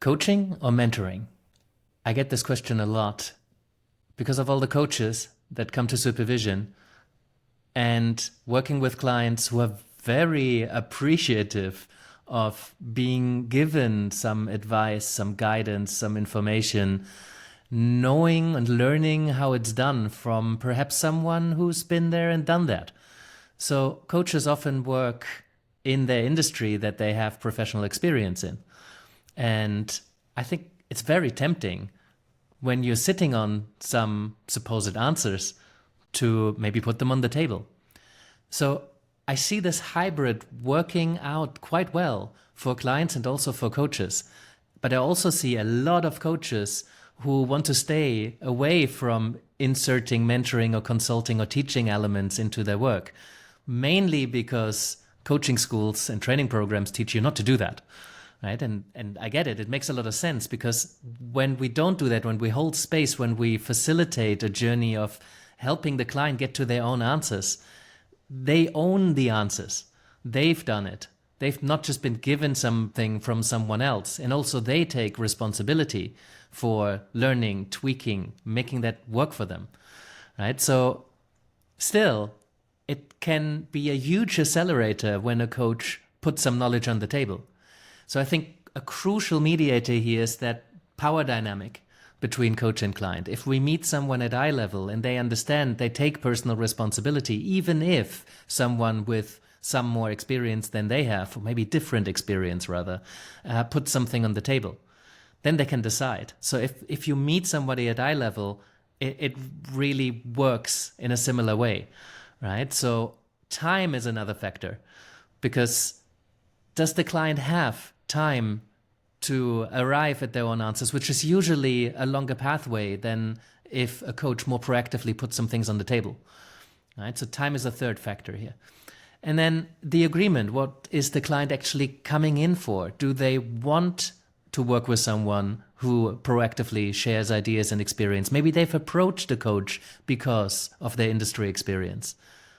Coaching or mentoring? I get this question a lot because of all the coaches that come to supervision and working with clients who are very appreciative of being given some advice, some guidance, some information, knowing and learning how it's done from perhaps someone who's been there and done that. So coaches often work in their industry that they have professional experience in. And I think it's very tempting when you're sitting on some supposed answers to maybe put them on the table. So I see this hybrid working out quite well for clients and also for coaches. But I also see a lot of coaches who want to stay away from inserting mentoring or consulting or teaching elements into their work, mainly because coaching schools and training programs teach you not to do that. Right? And I get it. It makes a lot of sense because when we don't do that, when we hold space, when we facilitate a journey of helping the client get to their own answers, they own the answers. They've done it. They've not just been given something from someone else. And also they take responsibility for learning, tweaking, making that work for them. Right? So still, it can be a huge accelerator when a coach puts some knowledge on the table. So I think a crucial mediator here is that power dynamic between coach and client. If we meet someone at eye level and they understand, they take personal responsibility, even if someone with some more experience than they have, or maybe different experience rather, puts something on the table, then they can decide. So if you meet somebody at eye level, it really works in a similar way, right? So time is another factor, because does the client have time to arrive at their own answers, which is usually a longer pathway than if a coach more proactively puts some things on the table, right? So time is a third factor here. And then the agreement, what is the client actually coming in for? Do they want to work with someone who proactively shares ideas and experience? Maybe they've approached a coach because of their industry experience.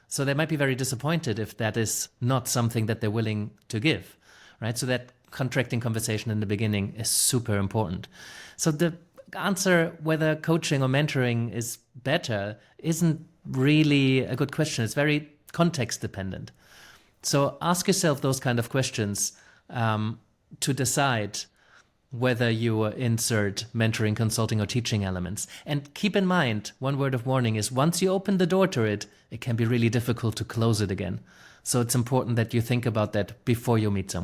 So they might be very disappointed if that is not something that they're willing to give, right? So that contracting conversation in the beginning is super important. So the answer whether coaching or mentoring is better isn't really a good question. It's very context dependent. So ask yourself those kind of questions to decide whether you insert mentoring, consulting, or teaching elements. And keep in mind, one word of warning is once you open the door to it, it can be really difficult to close it again. So it's important that you think about that before you meet someone.